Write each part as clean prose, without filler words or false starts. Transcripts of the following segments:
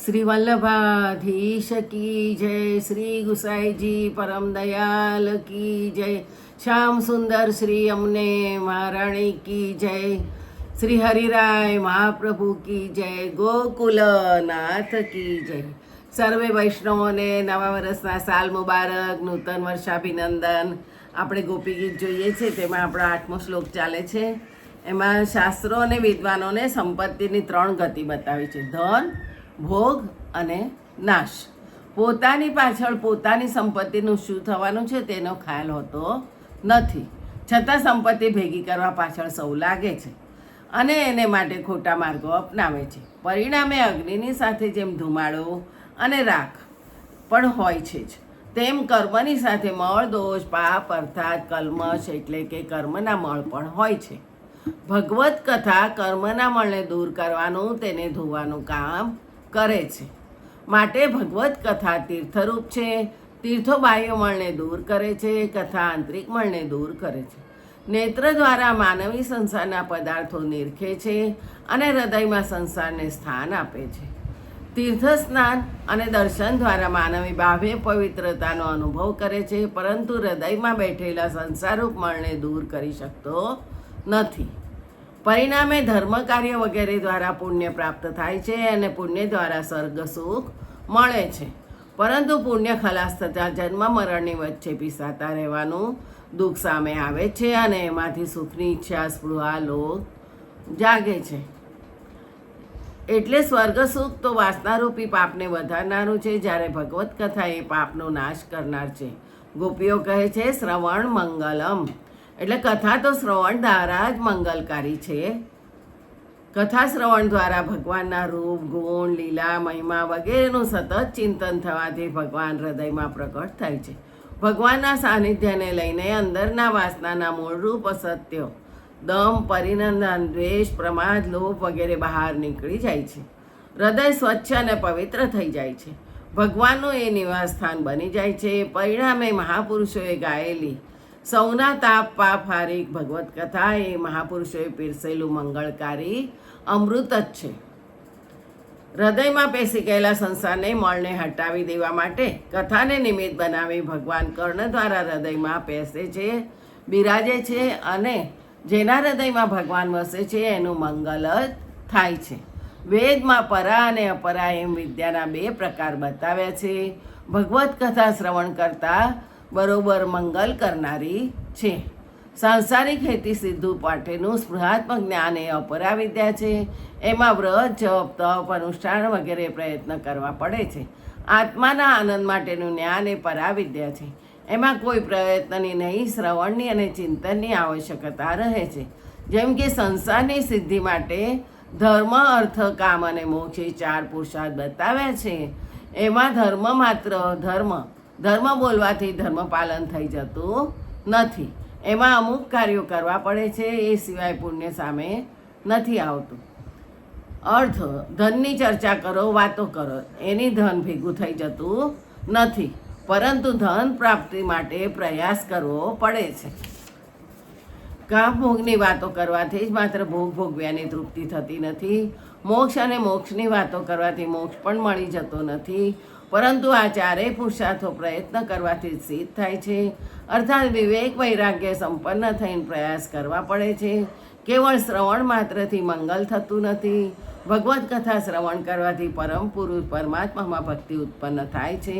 શ્રી વલ્લભાધીશ કી જય, શ્રી ગુસાઈજી પરમ દયાલ કી જય, શ્યામ સુંદર શ્રી અમને મહારાણી કી જય, શ્રી હરિરાય મહાપ્રભુ કી જય, ગોકુલનાથ કી જય. સર્વે વૈષ્ણવોને નવા વર્ષના સાલ મુબારક, નૂતન વર્ષાભિનંદન. આપણે ગોપી ગીત જોઈએ છે, તેમાં આપણો 8મો શ્લોક ચાલે છે. એમાં શાસ્ત્રો અને વિદ્વાનોને સંપત્તિની 3 ગતિ બતાવી છે: ધન, ભોગ અને નાશ. પોતાની પાછળ પોતાની સંપત્તિનું શું થવાનું છે તેનો ખ્યાલ હોતો નથી, છતાં સંપત્તિ ભેગી કરવા પાછળ સૌ લાગે છે અને એને માટે ખોટા માર્ગો અપનાવે છે. પરિણામે અગ્નિની સાથે જેમ ધુમાડો અને રાખ પણ હોય છે જ, તેમ કર્મની સાથે મળ, દોષ, પાપ અર્થાત કલ્મશ એટલે કે કર્મના મળ પણ હોય છે. ભગવત કથા કર્મના મળને દૂર કરવાનું, તેને ધોવાનું કામ કરે છે. માટે ભગવત કથા તીર્થરૂપ છે. તીર્થો બાહ્ય મળને દૂર કરે છે, કથા આંતરિક મળને દૂર કરે છે. નેત્ર દ્વારા માનવી સંસારના પદાર્થો નિરખે છે અને હૃદયમાં સંસારને સ્થાન આપે છે. તીર્થ સ્નાન અને દર્શન દ્વારા માનવી બાહ્ય પવિત્રતાનો અનુભવ કરે છે, પરંતુ હૃદયમાં બેઠેલા સંસારરૂપ મળને દૂર કરી શકતો નથી. પરિણામે ધર્મ કાર્ય વગેરે દ્વારા પુણ્ય પ્રાપ્ત થાય છે અને પુણ્ય દ્વારા સ્વર્ગ સુખ મળે છે. પરંતુ પુણ્ય ખલાસ થતાં જન્મ મરણની વચ્ચે પીસાતા રહેવાનું દુઃખ સામે આવે છે અને એમાંથી સુખની ઈચ્છા, સ્પૃહા, લોભ જાગે છે. એટલે સ્વર્ગ સુખ તો વાસનારૂપી પાપને વધારનારું છે, જ્યારે ભગવત કથા એ પાપનો નાશ કરનાર છે. ગોપીઓ કહે છે, શ્રવણ મંગલમ. એટલે કથા તો શ્રવણ દ્વારા જ મંગલકારી છે. કથા શ્રવણ દ્વારા ભગવાનના રૂપ, ગુણ, લીલા, મહિમા વગેરેનું સતત ચિંતન થવાથી ભગવાન હૃદયમાં પ્રકટ થાય છે. ભગવાનના સાનિધ્યને લઈને અંદરના વાસનાના મૂળરૂપ અસત્યો, દમ, પરિનંદન, દ્વેષ, પ્રમાદ, લોભ વગેરે બહાર નીકળી જાય છે. હૃદય સ્વચ્છ અને પવિત્ર થઈ જાય છે. ભગવાનનું એ નિવાસ સ્થાન બની જાય છે. પરિણામે મહાપુરુષોએ ગાયેલી સૌના તાપ પાપ હારિક ભગવત કથા એ મહાપુરુષોએ પીરસેલું મંગળકારી અમૃત જ છે. હૃદયમાં પેસી ગયેલા સંસારને મળને હટાવી દેવા માટે કથાને નિમિત્ત બનાવી ભગવાન કર્ણ દ્વારા હૃદયમાં પેસે છે, બિરાજે છે અને જેના હૃદયમાં ભગવાન વસે છે એનું મંગલ જ થાય છે. વેદમાં પરા અને અપરા એમ વિદ્યાના 2 પ્રકાર બતાવ્યા છે. ભગવત કથા શ્રવણ કરતા બરોબર મંગલ કરનારી છે. સાંસારિક હેતી સિદ્ધુ પાઠેનું સ્પૃહાત્મક જ્ઞાન એ અપરા વિદ્યા છે. એમાં વ્રત, જપ, તપ, અનુષ્ઠાન વગેરે પ્રયત્ન કરવા પડે છે. આત્માના આનંદ માટેનું જ્ઞાન એ પરાવિદ્યા છે. એમાં કોઈ પ્રયત્નની નહીં, શ્રવણની અને ચિંતનની આવશ્યકતા રહે છે. જેમ કે સંસારની સિદ્ધિ માટે ધર્મ, અર્થ, કામ અને મોક્ષ એ 4 પુરુષાર્થ બતાવ્યા છે. એમાં ધર્મ બોલવાથી ધર્મ પાલન થઈ જતું નથી. એમાં અમુક કાર્યો કરવા પડે છે, એ સિવાય પુણ્ય સામે નથી આવતું. અર્થ, ધનની ચર્ચા કરો, વાતો કરો, એની ધન ભેગું થઈ જતું નથી, પરંતુ ધન પ્રાપ્તિ માટે પ્રયાસ કરવો પડે છે. કામ ભોગની વાતો કરવાથી જ માત્ર ભોગ ભોગવ્યાની તૃપ્તિ થતી નથી. મોક્ષ અને મોક્ષની વાતો કરવાથી મોક્ષ પણ મળી જતો નથી, પરંતુ આ 4 પુરુષાર્થો પ્રયત્ન કરવાથી જ સિદ્ધ થાય છે. અર્થાત વિવેક વૈરાગ્ય સંપન્ન થઈને પ્રયાસ કરવા પડે છે. કેવળ શ્રવણ માત્રથી મંગલ થતું નથી. ભગવત કથા શ્રવણ કરવાથી પરમ પુરુષ પરમાત્મામાં ભક્તિ ઉત્પન્ન થાય છે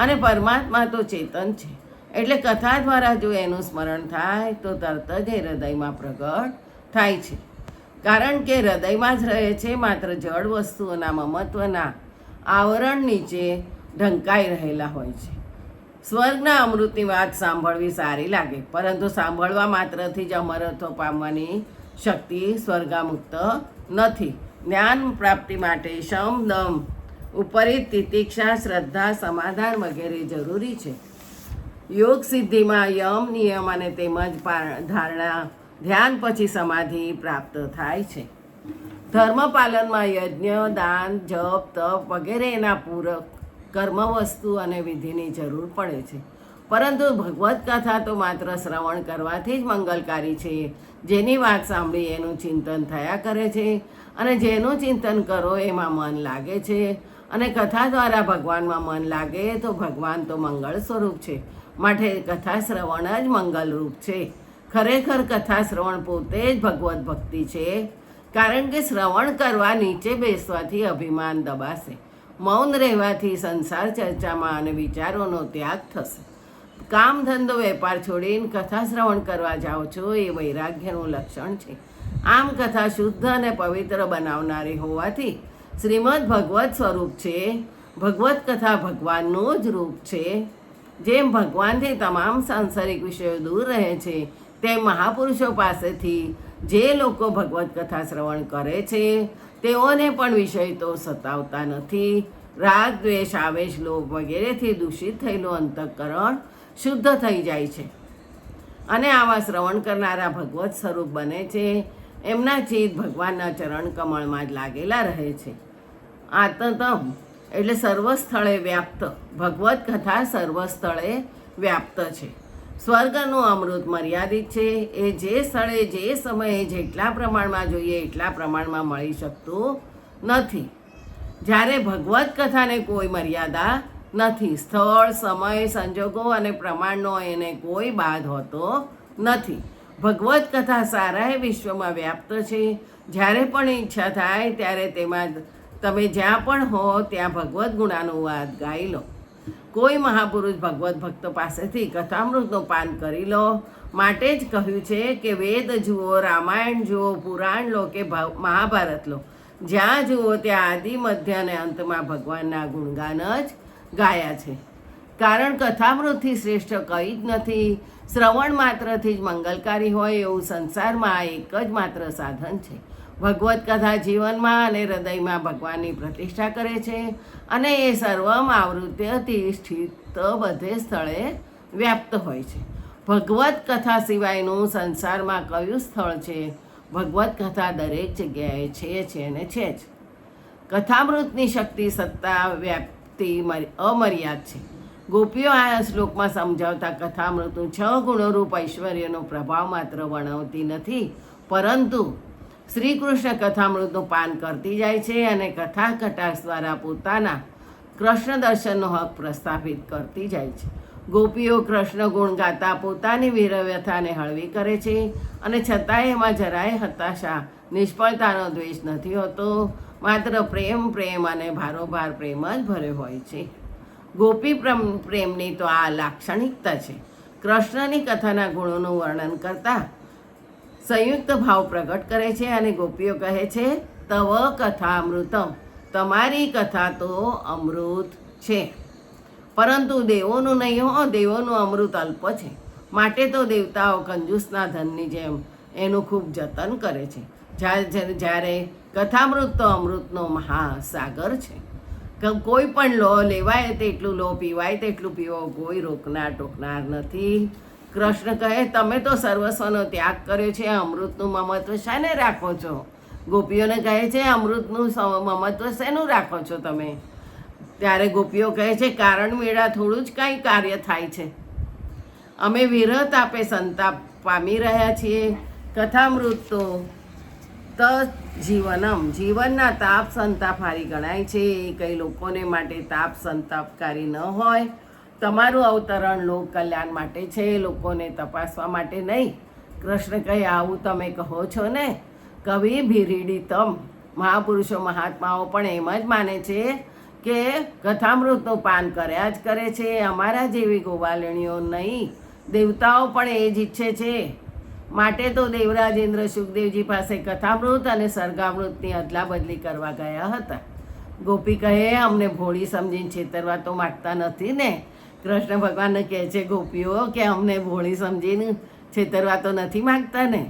અને પરમાત્મા તો ચેતન છે. એટલે કથા દ્વારા જો એનું સ્મરણ થાય તો તરત જ એ હૃદયમાં પ્રગટ થાય છે. કારણ કે હૃદયમાં જ રહે છે, માત્ર જળ વસ્તુઓના મમત્વના આવરણ નીચે ઢંકાઈ રહેલા હોય છે. સ્વર્ગના અમૃતની વાત સાંભળવી સારી લાગે, પરંતુ સાંભળવા માત્રથી જ અમરત્વ પામવાની શક્તિ સ્વર્ગામુક્ત નથી. જ્ઞાન પ્રાપ્તિ માટે શમ, દમ, ઉપરિત, તિતિક્ષા, શ્રદ્ધા, સમાધાન વગેરે જરૂરી છે. યોગ સિદ્ધિમાં યમ, નિયમ અને તેમજ ધારણા, ધ્યાન પછી સમાધિ પ્રાપ્ત થાય છે. ધર્મ પાલનમાં યજ્ઞ, દાન, જપ, તપ વગેરે એના પૂરક કર્મ વસ્તુ અને વિધિની જરૂર પડે છે. પરંતુ ભગવત કથા તો માત્ર શ્રવણ કરવાથી જ મંગલકારી છે. જેની વાત સાંભળી એનું ચિંતન થયા કરે છે અને જેનું ચિંતન કરો એમાં મન લાગે છે અને કથા દ્વારા ભગવાનમાં મન લાગે તો ભગવાન તો મંગળ સ્વરૂપ છે. માટે કથા શ્રવણ જ મંગલરૂપ છે. ખરેખર કથા શ્રવણ પોતે જ ભગવત ભક્તિ છે. કારણ કે શ્રવણ કરવા નીચે બેસવાથી અભિમાન દબાશે, મૌન રહેવાથી સંસાર ચર્ચામાં અને વિચારોનો ત્યાગ થશે. કામ ધંધો વેપાર છોડીને કથા શ્રવણ કરવા જાઓ છો એ વૈરાગ્યનું લક્ષણ છે. આમ કથા શુદ્ધ અને પવિત્ર બનાવનારી હોવાથી શ્રીમદ ભગવત સ્વરૂપ છે. ભગવત કથા ભગવાનનું જ રૂપ છે. જેમ ભગવાનથી તમામ સાંસારિક વિષયો દૂર રહે છે, તેમ મહાપુરુષો પાસેથી જે લોકો ભગવત કથા શ્રવણ કરે છે તેઓને પણ વિષય તો સતાવતા નથી. રાગ, દ્વેષ, આવેશ, લોભ વગેરેથી દૂષિત થયેલું અંતઃકરણ શુદ્ધ થઈ જાય છે અને આવા શ્રવણ કરનારા ભગવત સ્વરૂપ બને છે. એમના ચિત્ત ભગવાનના ચરણ કમળમાં જ લાગેલા રહે છે. આતતમ એટલે સર્વ સ્થળે વ્યાપ્ત. ભગવત કથા સર્વ સ્થળે વ્યાપ્ત છે. સ્વર્ગનું અમૃત મર્યાદિત છે. એ જે સ્થળે જે સમયે જેટલા પ્રમાણમાં જોઈએ એટલા પ્રમાણમાં મળી શકતું નથી. જ્યારે ભગવત કથાને કોઈ મર્યાદા નથી. સ્થળ, સમય, સંજોગો અને પ્રમાણનો એને કોઈ બાદ હોતો નથી. ભગવત કથા સારાએ વિશ્વમાં વ્યાપ્ત છે. જ્યારે પણ ઈચ્છા થાય ત્યારે તેમાં તમે જ્યાં પણ હો ત્યાં ભગવદ્ ગુણાનુવાદ ગાઈ લો. કોઈ મહાપુરુષ ભગવત ભક્ત પાસેથી કથામૃતનું પાન કરી લો. માટે જ કહ્યું છે કે વેદ જુઓ, રામાયણ જુઓ, પુરાણ લો કે મહાભારત લો. જ્યાં જુઓ ત્યાં આદિ, મધ્ય અને અંતમાં ભગવાનના ગુણગાન જ ગાયા છે. કારણ કથામૃતથી શ્રેષ્ઠ કંઈ જ નથી. શ્રવણ માત્રથી જ મંગલકારી હોય એવું સંસારમાં આ એક જ માત્ર સાધન છે. ભગવત કથા જીવનમાં અને હૃદયમાં ભગવાનની પ્રતિષ્ઠા કરે છે અને એ સર્વમ આવૃત્યથી સ્થિત બધે સ્થળે વ્યાપ્ત હોય છે. ભગવત કથા સિવાયનું સંસારમાં કયું સ્થળ છે? ભગવત કથા દરેક જગ્યાએ છે અને છે જ. કથામૃતની શક્તિ, સત્તા, વ્યાપ્તિ અમર્યાદ છે. ગોપીઓ આ શ્લોકમાં સમજાવતા કથામૃતનું 6 ગુણોરૂપ ઐશ્વર્યનો પ્રભાવ માત્ર વર્ણવતી નથી, પરંતુ શ્રી કૃષ્ણ કથામૃતનું પાન કરતી જાય છે અને કથા કટાક્ષ દ્વારા પોતાના કૃષ્ણ દર્શનનો હક પ્રસ્થાપિત કરતી જાય છે. ગોપીઓ કૃષ્ણ ગુણ ગાતા પોતાની વીરવ્યથાને હળવી કરે છે અને છતાંય એમાં જરાય હતાશા, નિષ્ફળતાનો દ્વેષ નથી હોતો. માત્ર પ્રેમ અને ભારોભાર પ્રેમ જ ભર્યો હોય છે. ગોપી પ્રેમની તો આ લાક્ષણિકતા છે. કૃષ્ણની કથાના ગુણોનું વર્ણન કરતા સંયુક્ત ભાવ પ્રગટ કરે છે અને ગોપીઓ કહે છે, તવ કથામૃતમ, તમારી કથા તો અમૃત છે. પરંતુ દેવોનું નહીં હો, દેવોનું અમૃત અલ્પ છે. માટે તો દેવતાઓ કંજૂસના ધનની જેમ એનું ખૂબ જતન કરે છે. જ્યારે કથામૃત તો અમૃતનો મહાસાગર છે. કોઈ પણ લો, લેવાય તેટલું લો, પીવાય તેટલું પીવો, કોઈ રોકનાર ટોકનાર નથી. કૃષ્ણ કહે, તમે તો સર્વસ્વનો ત્યાગ કર્યો છે, અમૃતનું મમત્વ શાને રાખો છો? ગોપીઓને કહે છે, અમૃતનું મમત્વ શેનું રાખો છો તમે? ત્યારે ગોપીઓ કહે છે, કારણ મેળા થોડું જ કાંઈ કાર્ય થાય છે. અમે વિરહ તાપે સંતાપ પામી રહ્યા છીએ. કથામૃત તો જીવનમ, જીવનના તાપ સંતાપહારી ગણાય છે. એ કંઈ લોકોને માટે તાપ સંતાપકારી ન હોય. તમારું અવતરણ લોક કલ્યાણ માટે છે, લોકોને તપાસવા માટે નહીં. કૃષ્ણ કહે, આવું તમે કહો છો ને? કવિ ભીરીડિતમ, મહાપુરુષો મહાત્માઓ પણ એમ જ માને છે કે કથામૃતનું પાન કર્યા જ કરે છે. અમારા જેવી ગોવાલણીઓ નહીં, દેવતાઓ પણ એ જ ઈચ્છે છે. માટે તો દેવરાજ ઇન્દ્ર સુખદેવજી પાસે કથામૃત અને સર્ગામૃતની અદલા બદલી કરવા ગયા હતા. ગોપી કહે, અમને ભોળી સમજીને છેતરવા તો માગતા નથી ને? કૃષ્ણ ભગવાનને કહે છે ગોપીઓ કે અમને ભોળી સમજીને છેતરવા તો નથી માગતા ને?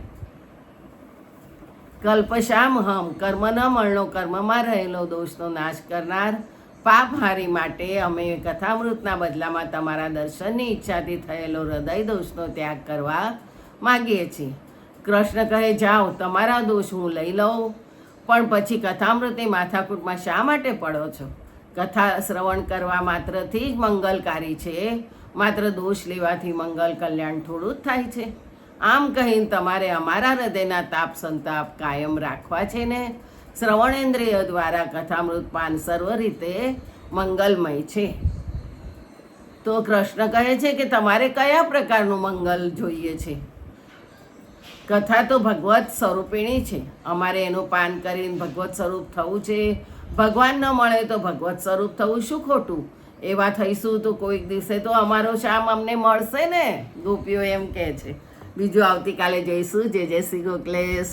કલ્પશામ હમ, કર્મ ન મળનો, કર્મમાં રહેલો દોષનો નાશ કરનાર પાપહારી માટે અમે કથામૃતના બદલામાં તમારા દર્શનની ઈચ્છાથી થયેલો હૃદય દોષનો ત્યાગ કરવા માગીએ છીએ. કૃષ્ણ કહે, જાઓ, તમારા દોષ હું લઈ લઉં, પણ પછી કથામૃતની માથાકૂટમાં શા માટે પડો છો? કથા શ્રવણ કરવા માત્રથી જ મંગલકારી છે. માત્ર દોષ લેવાથી મંગલ કલ્યાણ થોડું જ થાય છે. આમ કહીને તમારે અમારા હૃદયના તાપ સંતાપ કાયમ રાખવા છે ને? શ્રવણેન્દ્રિય દ્વારા કથામૃત પાન સર્વ રીતે મંગલમય છે. તો કૃષ્ણ કહે છે કે તમારે કયા પ્રકારનું મંગલ જોઈએ છે? કથા તો ભગવત સ્વરૂપિણી છે. અમારે એનું પાન કરીને ભગવત સ્વરૂપ થવું છે. ભગવાન ન મળે તો ભગવત સ્વરૂપ થવું શું ખોટું? એવા થઈશું તો કોઈક દિવસે તો અમારો શ્યામ અમને મળશે ને, ગોપીઓ એમ કહે છે. બીજું આવતીકાલે જઈશું. જય જય શ્રી ગોકલેશ.